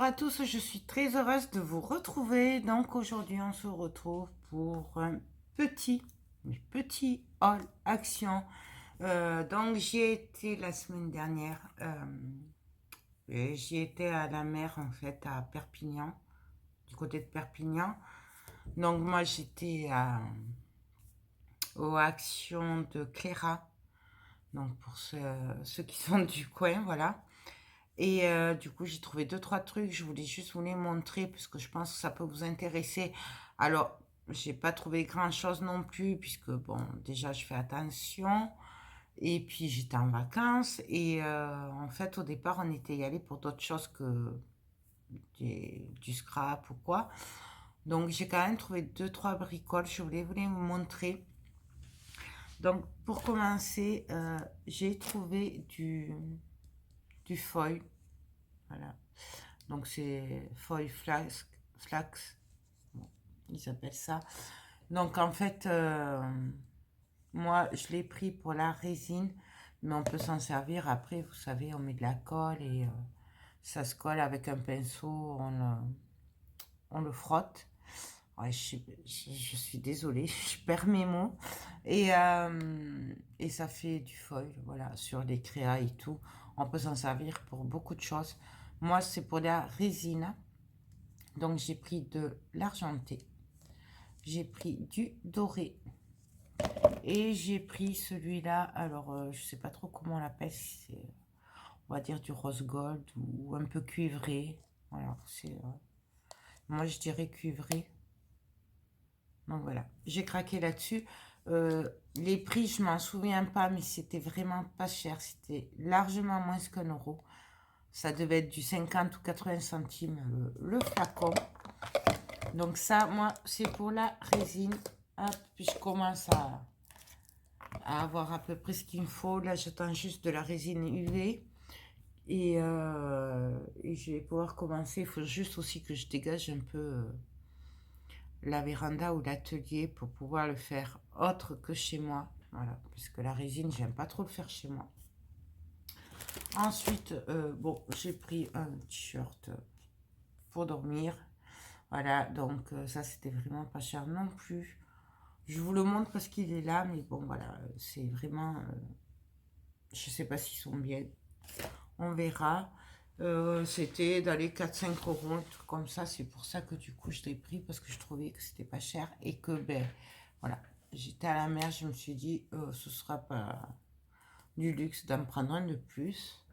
à tous, je suis très heureuse de vous retrouver. Donc aujourd'hui, on se retrouve pour un petit haul action. Donc j'y ai été la semaine dernière. Et j'y étais à la mer en fait à Perpignan, du côté de Perpignan. Donc moi j'étais aux actions de Cléra. Donc pour ceux qui sont du coin, voilà. Et du coup, j'ai trouvé deux, trois trucs. Je voulais juste vous les montrer parce que je pense que ça peut vous intéresser. Alors, j'ai pas trouvé grand-chose non plus puisque, bon, déjà, je fais attention. Et puis, j'étais en vacances. Et en fait, au départ, on était y allé pour d'autres choses que du scrap ou quoi. Donc, j'ai quand même trouvé deux, trois bricoles. Je voulais vous les montrer. Donc, pour commencer, j'ai trouvé du foil. Voilà. Donc c'est foil flax, bon, ils appellent ça. Donc en fait, moi je l'ai pris pour la résine, mais on peut s'en servir après, vous savez, on met de la colle et ça se colle avec un pinceau, on le frotte. Ouais, je suis désolée, je perds mes mots. Et ça fait du foil, voilà, sur les créas et tout. On peut s'en servir pour beaucoup de choses. Moi, c'est pour la résine. Donc, j'ai pris de l'argenté. J'ai pris du doré. Et j'ai pris celui-là. Alors, je sais pas trop comment on l'appelle. On va dire du rose gold ou un peu cuivré. Voilà, moi, je dirais cuivré. Donc voilà, j'ai craqué là-dessus. Les prix, je m'en souviens pas, mais c'était vraiment pas cher. C'était largement moins qu'1 euro. Ça devait être du 50 ou 80 centimes le flacon. Donc ça, moi, c'est pour la résine. Hop, puis je commence à avoir à peu près ce qu'il me faut. Là, j'attends juste de la résine UV. Et je vais pouvoir commencer. Il faut juste aussi que je dégage un peu la véranda ou l'atelier pour pouvoir le faire autre que chez moi. Voilà, puisque la résine, j'aime pas trop le faire chez moi. Ensuite, bon, j'ai pris un t-shirt pour dormir. Voilà, donc ça, c'était vraiment pas cher non plus. Je vous le montre parce qu'il est là, mais bon, voilà, c'est vraiment... je sais pas s'ils sont bien. On verra. C'était dans les 4-5 euros, un truc comme ça. C'est pour ça que du coup, je l'ai pris parce que je trouvais que c'était pas cher et que, ben, voilà, j'étais à la mer, je me suis dit, ce sera pas du luxe d'en prendre un de plus.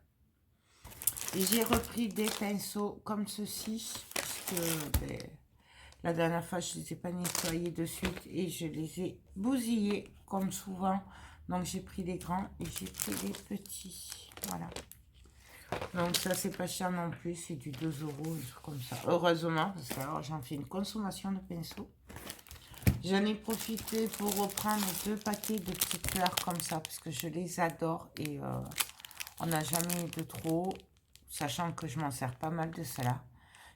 Et j'ai repris des pinceaux comme ceci, parce que, ben, la dernière fois, je ne les ai pas nettoyés de suite et je les ai bousillés, comme souvent. Donc, j'ai pris les grands et j'ai pris les petits. Voilà. Donc, ça, c'est pas cher non plus. C'est du 2 euros, un truc comme ça. Heureusement, parce que alors, j'en fais une consommation de pinceaux. J'en ai profité pour reprendre 2 paquets de petites fleurs comme ça, parce que je les adore. Et on n'a jamais eu de trop, sachant que je m'en sers pas mal de cela.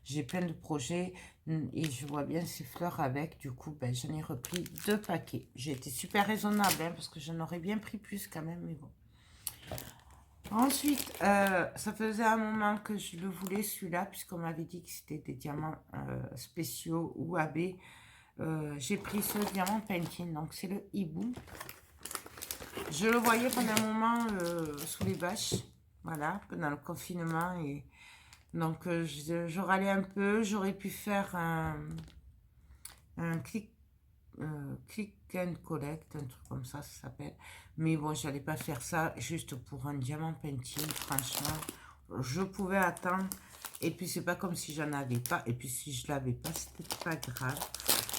J'ai plein de projets et je vois bien ces fleurs avec. Du coup, ben, j'en ai repris 2 paquets. J'ai été super raisonnable, hein, parce que j'en aurais bien pris plus quand même, mais bon. Ensuite, ça faisait un moment que je le voulais, celui-là, puisqu'on m'avait dit que c'était des diamants spéciaux ou AB. J'ai pris ce diamant painting, donc c'est le hibou. Je le voyais pendant un moment sous les bâches, voilà, pendant le confinement. Et donc, je râlais un peu. J'aurais pu faire un click and collect, un truc comme ça s'appelle. Mais bon, j'allais pas faire ça juste pour un diamant painting, franchement. Je pouvais attendre. Et puis, c'est pas comme si j'en avais pas. Et puis, si je l'avais pas, c'était pas grave.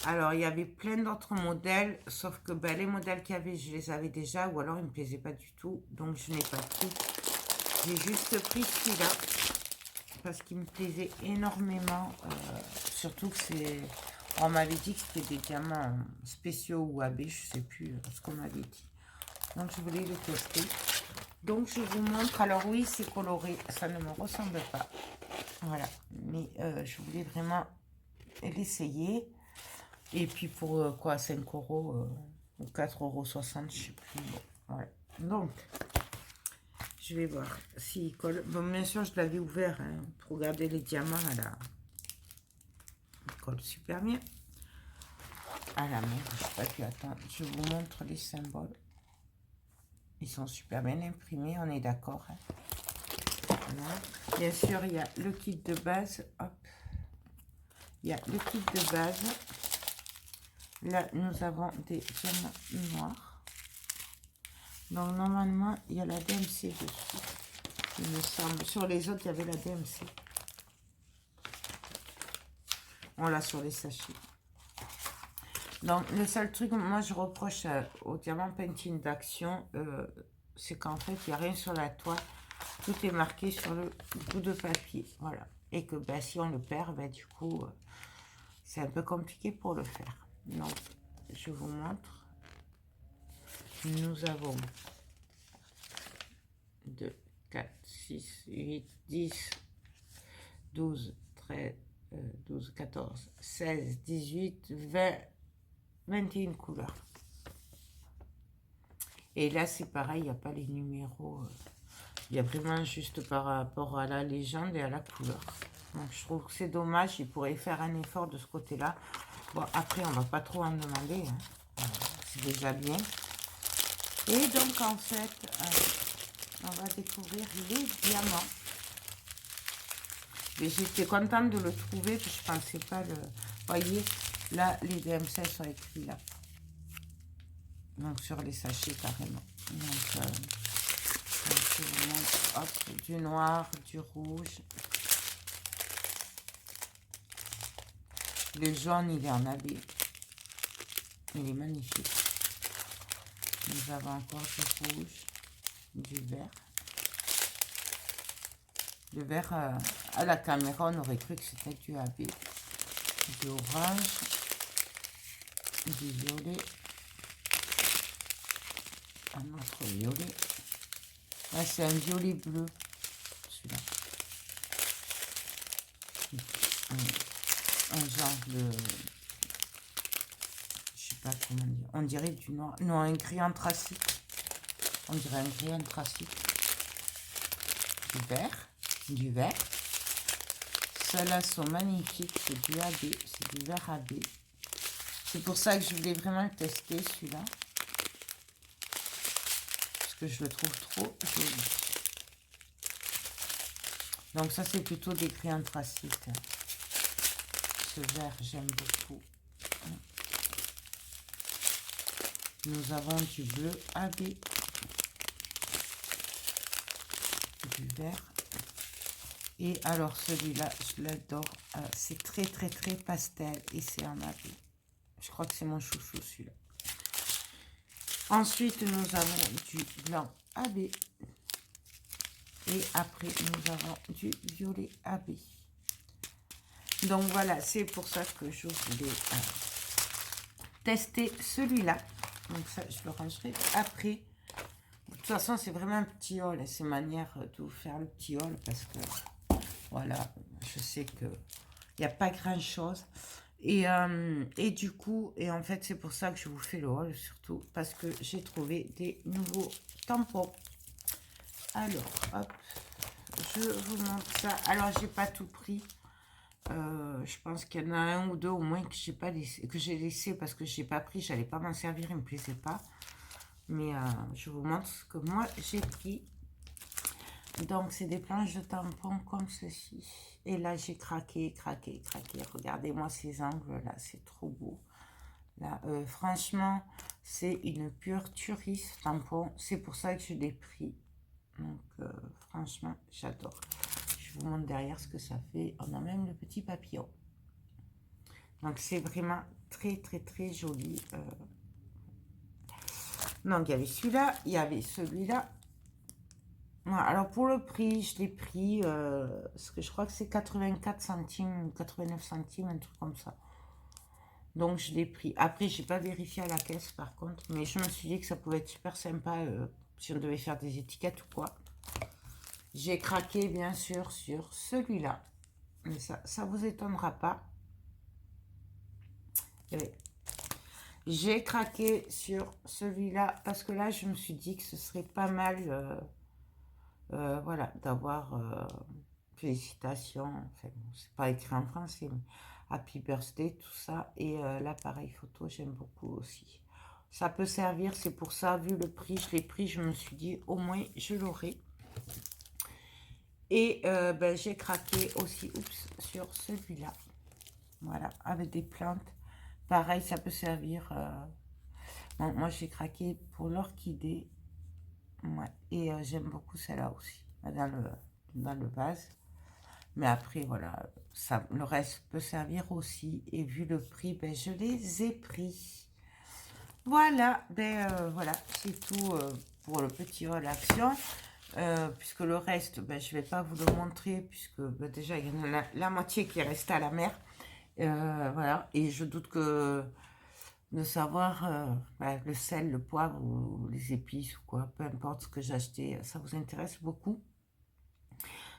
Alors, il y avait plein d'autres modèles, sauf que ben, les modèles qu'il y avait, je les avais déjà, ou alors ils me plaisaient pas du tout. Donc, je n'ai pas pris. J'ai juste pris celui-là, parce qu'il me plaisait énormément. Surtout que c'est... On m'avait dit que c'était des diamants spéciaux ou AB, je sais plus ce qu'on m'avait dit. Donc, je voulais le tester. Donc, je vous montre. Alors, oui, c'est coloré. Ça ne me ressemble pas. Voilà. Mais je voulais vraiment l'essayer. Et puis, pour quoi, 5 euros ou 4,60 €, je sais plus. Bon, ouais. Donc, Je vais voir s'il colle. Bon, bien sûr, je l'avais ouvert hein, pour regarder les diamants à la... Il colle super bien. À la main, je n'ai pas pu attendre. Je vous montre les symboles. Ils sont super bien imprimés, on est d'accord. Hein. Voilà. Bien sûr, il y a le kit de base. Hop. Il y a le kit de base. Là, nous avons des diamants noirs. Donc, normalement, il y a la DMC dessus. Il me semble. Sur les autres, il y avait la DMC. On l'a sur les sachets. Donc, le seul truc, moi, je reproche au diamant painting d'action, c'est qu'en fait, il n'y a rien sur la toile. Tout est marqué sur le bout de papier. Voilà. Et que ben, si on le perd, ben, du coup, c'est un peu compliqué pour le faire. Donc, je vous montre. Nous avons 2, 4, 6, 8, 10, 12, 13, 12, 14, 16, 18, 20, 21 couleurs. Et là, c'est pareil, il n'y a pas les numéros. Il y a vraiment juste par rapport à la légende et à la couleur. Donc, je trouve que c'est dommage. Il pourrait faire un effort de ce côté-là. Bon, après, on ne va pas trop en demander. Hein. C'est déjà bien. Et donc, en fait, on va découvrir les diamants. Et j'étais contente de le trouver, parce que je ne pensais pas le... Vous voyez, là, les DMC sont écrits là. Donc, sur les sachets, carrément. Donc, je vous montre, hop, du noir, du rouge. Le jaune, il est en AB. Il est magnifique. Nous avons encore du rouge, du vert. Le vert, à la caméra, on aurait cru que c'était du AB. Du orange, du violet. Un autre violet. Là, c'est un violet bleu, celui-là. Un genre de... Je sais pas comment dire. On dirait du noir. Non, un gris anthracite. On dirait un gris anthracite. Du vert. Du vert. Ceux-là sont magnifiques. C'est du AB. C'est du vert AB. C'est pour ça que je voulais vraiment le tester, celui-là. Parce que je le trouve trop joli. Donc ça, c'est plutôt des gris anthracite. Ce vert, j'aime beaucoup. Nous avons du bleu AB. Du vert. Et alors celui-là, je l'adore. C'est très très très pastel et c'est en AB. Je crois que c'est mon chouchou celui-là. Ensuite, nous avons du blanc AB. Et après, nous avons du violet AB. Donc voilà, c'est pour ça que je voulais tester celui-là. Donc ça, je le rangerai après. De toute façon, c'est vraiment un petit haul. C'est manière de vous faire le petit haul parce que, voilà, je sais qu'il n'y a pas grand-chose. Et du coup, et en fait, c'est pour ça que je vous fais le haul, surtout parce que j'ai trouvé des nouveaux tampons. Alors, hop, je vous montre ça. Alors, j'ai pas tout pris. Je pense qu'il y en a un ou deux au moins que j'ai pas laissé, que j'ai laissé parce que j'ai pas pris. J'allais pas m'en servir, il me plaisait pas. Mais je vous montre ce que moi j'ai pris. Donc, c'est des planches de tampons comme ceci. Et là, j'ai craqué, craqué, craqué. Regardez-moi ces angles là, c'est trop beau. Là, franchement, c'est une pure tuerie ce tampon. C'est pour ça que je l'ai pris. Donc, franchement, j'adore. Je vous montre derrière ce que ça fait. On a même le petit papillon. Donc, c'est vraiment très, très, très joli. Donc, il y avait celui-là, il y avait celui-là. Voilà, alors, pour le prix, je l'ai pris, parce que je crois que c'est 84 centimes ou 89 centimes, un truc comme ça. Donc, je l'ai pris. Après, je n'ai pas vérifié à la caisse, par contre. Mais je me suis dit que ça pouvait être super sympa si on devait faire des étiquettes ou quoi. J'ai craqué, bien sûr, sur celui-là. Mais ça vous étonnera pas. J'ai craqué sur celui-là parce que là, je me suis dit que ce serait pas mal voilà, d'avoir félicitations, enfin, bon, c'est pas écrit en français, mais happy birthday, tout ça. Et l'appareil photo, j'aime beaucoup aussi. Ça peut servir, c'est pour ça, vu le prix, je l'ai pris, je me suis dit, au moins, je l'aurai. Et ben, j'ai craqué aussi, oups, sur celui-là. Voilà, avec des plantes. Pareil, ça peut servir. Bon, moi, j'ai craqué pour l'orchidée. Ouais. Et j'aime beaucoup celle-là aussi, dans le vase. Mais après, voilà, ça, le reste peut servir aussi. Et vu le prix, ben, je les ai pris. Voilà, ben voilà, c'est tout pour le petit haul action. Puisque le reste, ben, je ne vais pas vous le montrer, puisque ben, déjà, il y en a la moitié qui est restée à la mer. Voilà, et je doute que de savoir ben, le sel, le poivre ou les épices ou quoi, peu importe ce que j'ai acheté, ça vous intéresse beaucoup.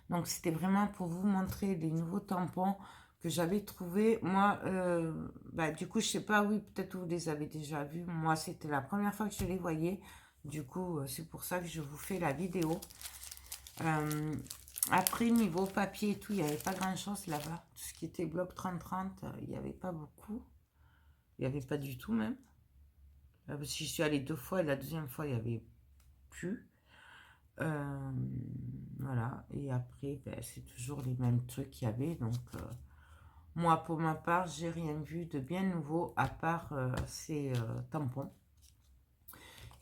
Donc, c'était vraiment pour vous montrer les nouveaux tampons que j'avais trouvés. Moi, bah, du coup, je sais pas, oui, peut-être vous les avez déjà vus. Moi, c'était la première fois que je les voyais. Du coup, c'est pour ça que je vous fais la vidéo. Après, niveau papier et tout, il n'y avait pas grand-chose là-bas. Tout ce qui était bloc 30-30, il n'y avait pas beaucoup. Il n'y avait pas du tout même. Parce que j'y suis allée 2 fois et la deuxième fois, il n'y avait plus. Voilà, et après, ben, c'est toujours les mêmes trucs qu'il y avait. Donc, moi, pour ma part, j'ai rien vu de bien nouveau à part ces tampons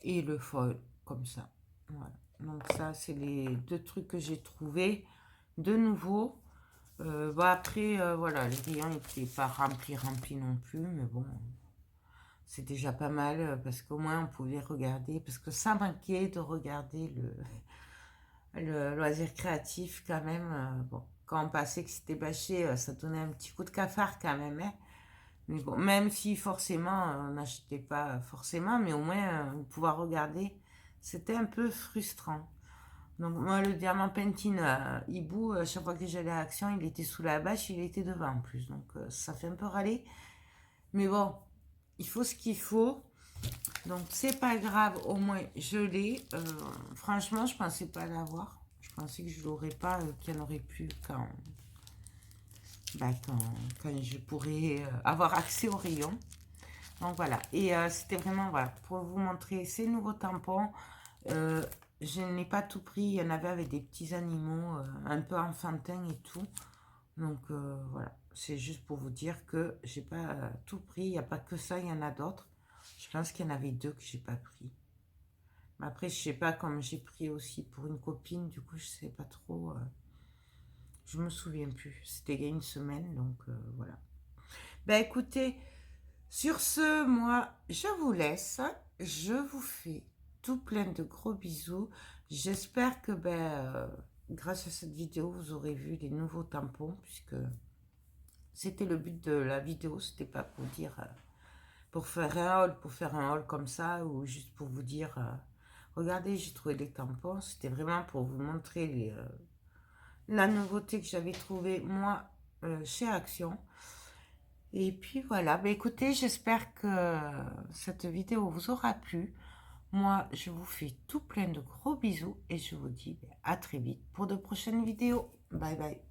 et le foil, comme ça. Voilà. Donc, ça, c'est les 2 trucs que j'ai trouvés de nouveau. Bah, après, voilà, les rayons n'étaient pas remplis non plus, mais bon, c'est déjà pas mal parce qu'au moins on pouvait regarder, parce que ça manquait de regarder le loisir créatif quand même. Bon, quand on passait que c'était bâché, ça donnait un petit coup de cafard quand même. Hein. Mais bon, même si forcément on n'achetait pas forcément, mais au moins pouvoir regarder, c'était un peu frustrant. Donc moi, le diamant Pentine Hibou, chaque fois que j'allais à Action, il était sous la bâche, il était devant en plus. Donc ça fait un peu râler. Mais bon, il faut ce qu'il faut. Donc c'est pas grave, au moins je l'ai. Franchement, je pensais pas l'avoir. Je pensais que je l'aurais pas, qu'il y en aurait plus bah, quand je pourrais avoir accès au rayon. Donc voilà, et c'était vraiment voilà, pour vous montrer ces nouveaux tampons. Je n'ai pas tout pris, il y en avait avec des petits animaux un peu enfantins et tout. Donc voilà, c'est juste pour vous dire que j'ai pas tout pris, il n'y a pas que ça, il y en a d'autres. Je pense qu'il y en avait 2 que j'ai pas pris. Mais après, je sais pas, comme j'ai pris aussi pour une copine, du coup, je sais pas trop. Je me souviens plus. C'était il y a une semaine, donc voilà. Ben écoutez, sur ce, moi, je vous laisse. Je vous fais tout plein de gros bisous. J'espère que grâce à cette vidéo, vous aurez vu les nouveaux tampons, puisque c'était le but de la vidéo. C'était pas pour dire, pour faire un haul comme ça, ou juste pour vous dire, regardez, j'ai trouvé des tampons. C'était vraiment pour vous montrer la nouveauté que j'avais trouvée, moi, chez Action. Et puis voilà, bah écoutez, j'espère que cette vidéo vous aura plu. Moi, je vous fais tout plein de gros bisous et je vous dis à très vite pour de prochaines vidéos. Bye bye.